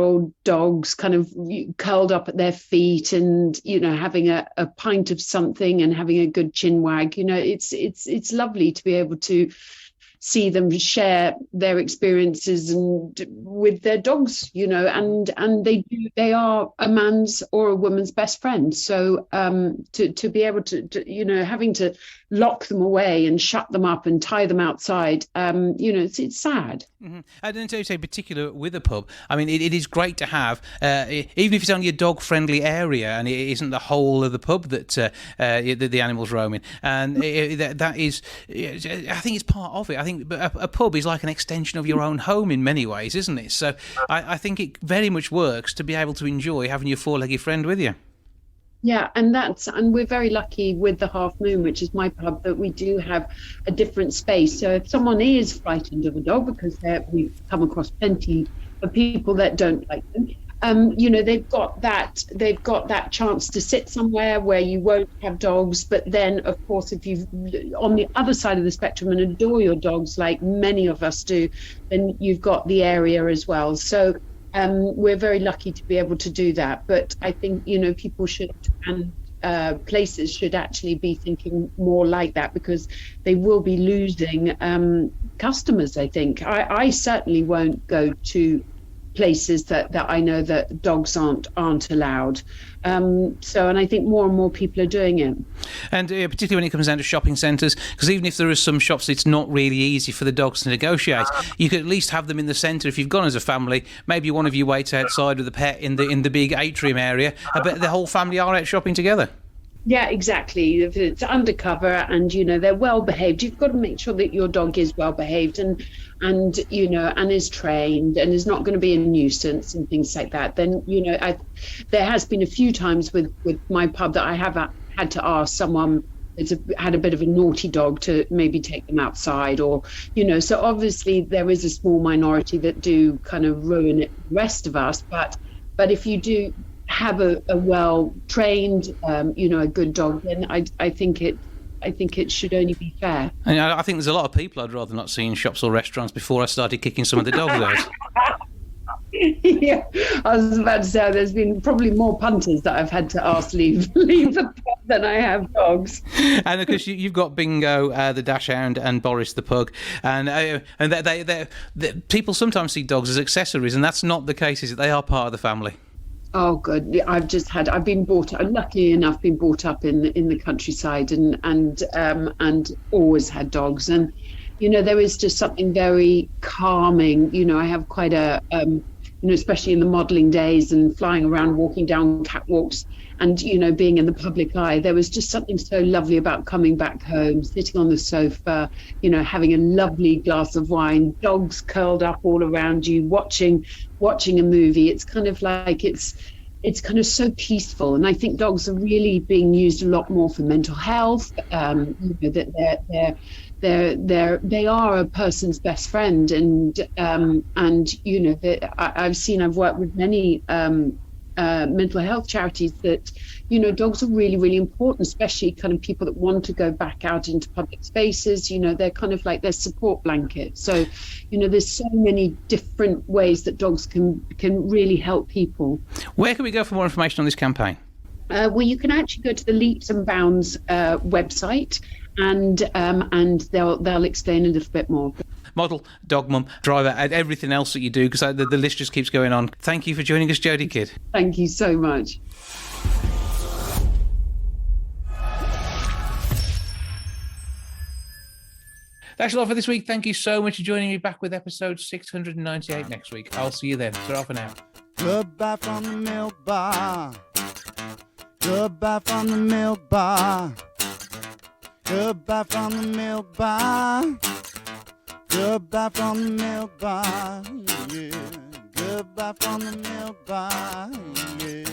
old dogs kind of curled up at their feet and having a pint of something and having a good chin wag. It's lovely to be able to see them share their experiences and with their dogs, and they are a man's or a woman's best friend. So to be able to having to lock them away and shut them up and tie them outside, it's sad. Mm-hmm. And then to say particular with a pub, I mean, it is great to have, even if it's only a dog-friendly area and it isn't the whole of the pub that the animals roam in. And that is, I think it's part of it. I think a pub is like an extension of your own home in many ways, isn't it? So I think it very much works to be able to enjoy having your four-legged friend with you. Yeah, and we're very lucky with the Half Moon, which is my pub, that we do have a different space. So if someone is frightened of a dog, because we've come across plenty of people that don't like them, they've got that chance to sit somewhere where you won't have dogs. But then, of course, if you've on the other side of the spectrum and adore your dogs like many of us do, then you've got the area as well. So we're very lucky to be able to do that. But I think people should, and places should actually be thinking more like that, because they will be losing customers. I think I certainly won't go to places that I know that dogs aren't allowed. And I think more and more people are doing it. And particularly when it comes down to shopping centres, because even if there are some shops it's not really easy for the dogs to negotiate, you could at least have them in the centre. If you've gone as a family, maybe one of you waits outside with the pet in the big atrium area, but the whole family are out shopping together. Yeah, exactly. If it's undercover and they're well behaved, you've got to make sure that your dog is well behaved and is trained and is not going to be a nuisance and things like that. Then there has been a few times with my pub that I have had to ask someone that's had a bit of a naughty dog to maybe take them outside, or so obviously there is a small minority that do kind of ruin it, the rest of us, but if you do have a well-trained, a good dog, then I think it should only be fair. And I think there's a lot of people I'd rather not see in shops or restaurants before I started kicking some of the dogs out. Yeah, I was about to say there's been probably more punters that I've had to ask leave the pub than I have dogs. And of course, you've got Bingo, the Dachshund, and Boris the pug, and they people sometimes see dogs as accessories, and that's not the case, is it? They are part of the family. Oh, good. I've been luckily enough, been brought up in the countryside, and always had dogs, and there is just something very calming. I have quite a especially in the modelling days and flying around, walking down catwalks, and being in the public eye, there was just something so lovely about coming back home, sitting on the sofa, having a lovely glass of wine, dogs curled up all around you, watching a movie. It's kind of like it's kind of so peaceful, and I think dogs are really being used a lot more for mental health. That they are a person's best friend, and I've worked with many mental health charities that dogs are really, really important, especially kind of people that want to go back out into public spaces. They're kind of like their support blanket. So there's so many different ways that dogs can really help people. Where can we go for more information on this campaign? Well, you can actually go to the Leaps and Bounds website, and they'll explain a little bit more. Model, dog mum, driver, and everything else that you do, because the list just keeps going on. Thank you for joining us, Jodie Kidd. Thank you so much. That's a lot for this week. Thank you so much for joining me. Back with episode 698 next week. I'll see you then. Ta-ra for now. Goodbye from the milk bar. Goodbye from the milk bar. Goodbye from the milk bar. Goodbye from the milk bar. Yeah. Goodbye from the milk bar. Yeah.